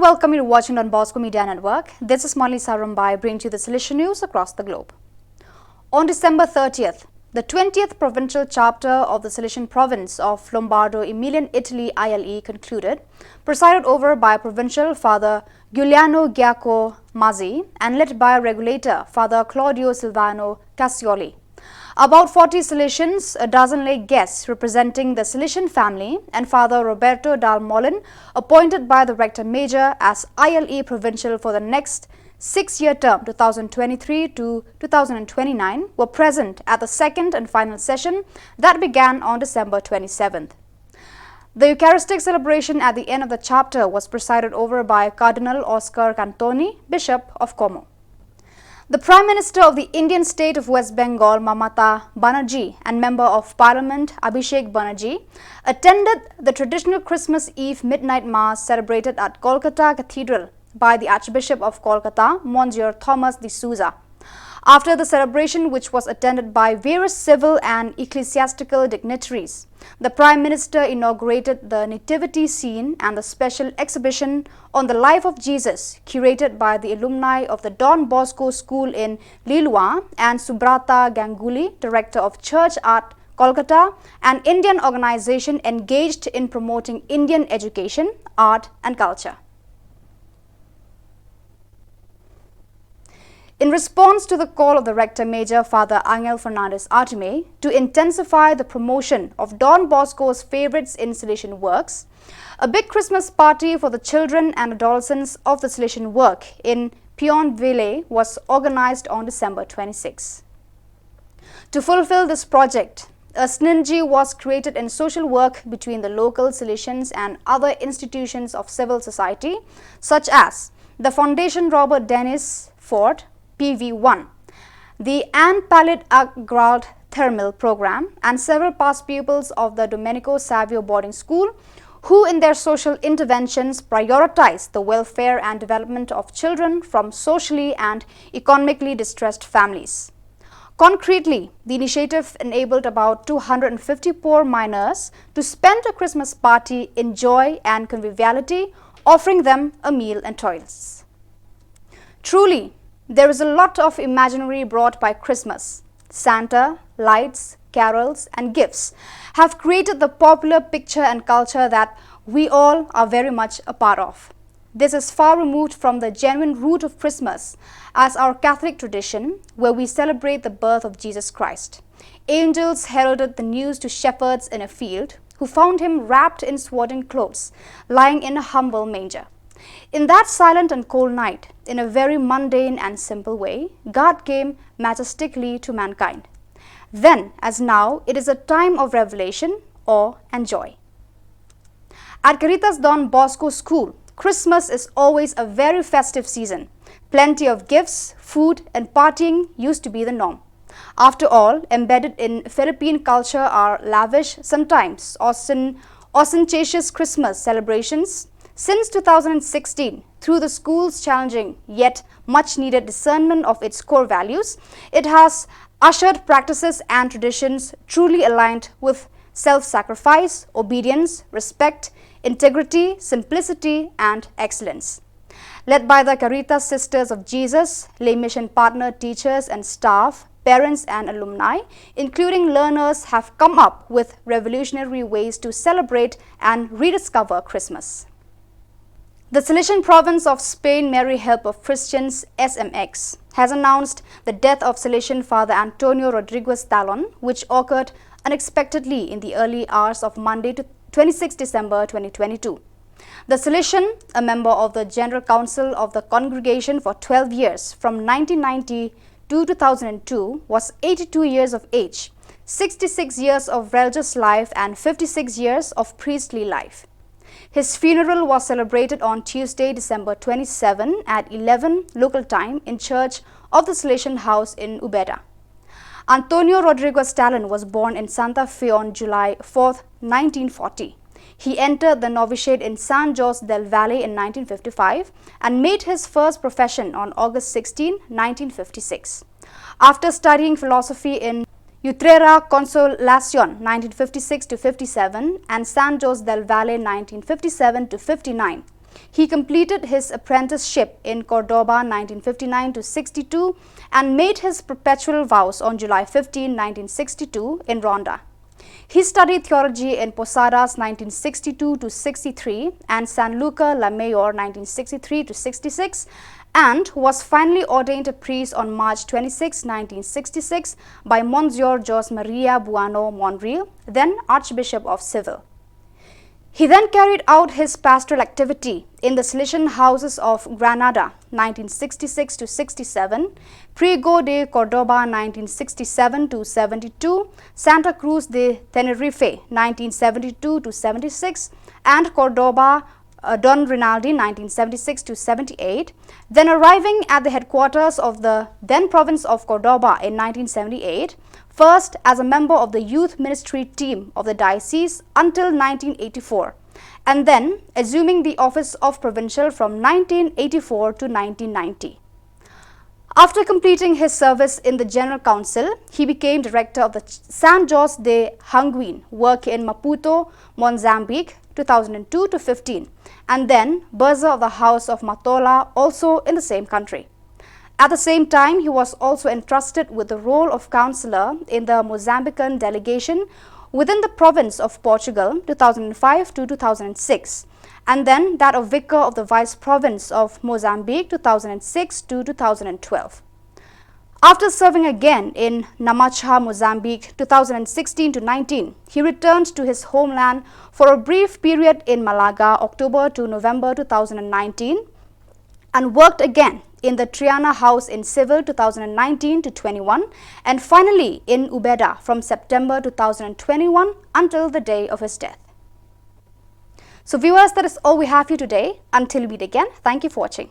welcome you to watching Don Bosco Media Network. This is Molly Sarumbai bringing you the Salesian news across the globe. On December 30th, the 20th provincial chapter of the Salesian province of Lombardo-Emilian Italy ILE concluded, presided over by Provincial Father Giuliano Giacomo Mazzi and led by Regulator Father Claudio Silvano Cassioli. About 40 Salesians, a dozen lay guests representing the Salesian family, and Father Roberto Dal Molin, appointed by the Rector Major as ILE Provincial for the next 6-year term 2023 to 2029, were present at the second and final session that began on December 27th. The Eucharistic celebration at the end of the chapter was presided over by Cardinal Oscar Cantoni, Bishop of Como. The Prime Minister of the Indian state of West Bengal, Mamata Banerjee, and Member of Parliament Abhishek Banerjee attended the traditional Christmas Eve midnight mass celebrated at Kolkata Cathedral by the Archbishop of Kolkata, Monsieur Thomas de Souza. After the celebration, which was attended by various civil and ecclesiastical dignitaries, the Prime Minister inaugurated the nativity scene and the special exhibition on the life of Jesus, curated by the alumni of the Don Bosco School in Lilua and Subrata Ganguly, Director of Church Art, Kolkata, an Indian organization engaged in promoting Indian education, art and culture. In response to the call of the Rector Major, Father Angel Fernandez Artime, to intensify the promotion of Don Bosco's favorites in Salesian works, a big Christmas party for the children and adolescents of the Salesian work in Pionville was organized on December 26. To fulfill this project, a synergy was created in social work between the local Salesians and other institutions of civil society, such as the Foundation Robert Dennis Ford, PV1, the Anne Pallet Agrald Thermal Program, and several past pupils of the Domenico Savio boarding school, who in their social interventions prioritize the welfare and development of children from socially and economically distressed families. Concretely, the initiative enabled about 250 poor minors to spend a Christmas party in joy and conviviality, offering them a meal and toilets. Truly, there is a lot of imaginary brought by Christmas. Santa, lights, carols and gifts have created the popular picture and culture that we all are very much a part of. This is far removed from the genuine root of Christmas as our Catholic tradition, where we celebrate the birth of Jesus Christ. Angels heralded the news to shepherds in a field, who found him wrapped in swaddling clothes, lying in a humble manger. In that silent and cold night, in a very mundane and simple way, God came majestically to mankind. Then, as now, it is a time of revelation, awe and joy. At Caritas Don Bosco School, Christmas is always a very festive season. Plenty of gifts, food and partying used to be the norm. After all, embedded in Philippine culture are lavish, sometimes ostentatious Christmas celebrations. Since 2016, through the school's challenging yet much needed discernment of its core values, it has ushered practices and traditions truly aligned with self-sacrifice, obedience, respect, integrity, simplicity and excellence. Led by the Caritas Sisters of Jesus, lay mission partner teachers and staff, parents and alumni, including learners, have come up with revolutionary ways to celebrate and rediscover Christmas. The Salesian province of Spain Mary Help of Christians SMX has announced the death of Salesian Father Antonio Rodriguez Talon, which occurred unexpectedly in the early hours of Monday to 26 December 2022. The Salesian, a member of the General Council of the congregation for 12 years from 1990 to 2002, was 82 years of age, 66 years of religious life and 56 years of priestly life. His funeral was celebrated on Tuesday, December 27 at 11 local time in Church of the Salesian House in Ubeda. Antonio Rodriguez Talon was born in Santa Fe on July 4, 1940. He entered the novitiate in San Jose del Valle in 1955 and made his first profession on August 16, 1956. After studying philosophy in Utrera Consolacion 1956 to 57 and San Jose del Valle 1957 to 59, He completed his apprenticeship in Cordoba 1959-62 and made his perpetual vows on July 15, 1962 in Ronda. He studied theology in Posadas 1962-63 and San Luca La Mayor 1963-66 and was finally ordained a priest on March 26, 1966 by Monsieur Jose Maria Bueno Monreal, then Archbishop of Seville. He then carried out his pastoral activity in the Salesian houses of Granada 1966-67, Priego de Cordoba 1967-72, Santa Cruz de Tenerife 1972-76 and Cordoba Don Rinaldi 1976-78, then arriving at the headquarters of the then province of Cordoba in 1978, first as a member of the youth ministry team of the diocese until 1984, and then assuming the office of provincial from 1984 to 1990. After completing his service in the General Council, he became director of the San Jose de Hanguin work in Maputo, Mozambique 2002-15, and then Bursa of the House of Matola, also in the same country. At the same time, he was also entrusted with the role of councillor in the Mozambican delegation within the province of Portugal 2005-2006, and then that of vicar of the vice province of Mozambique 2006-2012. After serving again in Namacha, Mozambique 2016-19, he returned to his homeland for a brief period in Malaga, October to November 2019, and worked again in the Triana House in Seville 2019-21, and finally in Ubeda from September 2021 until the day of his death. So viewers, that is all we have for you today. Until we meet again, thank you for watching.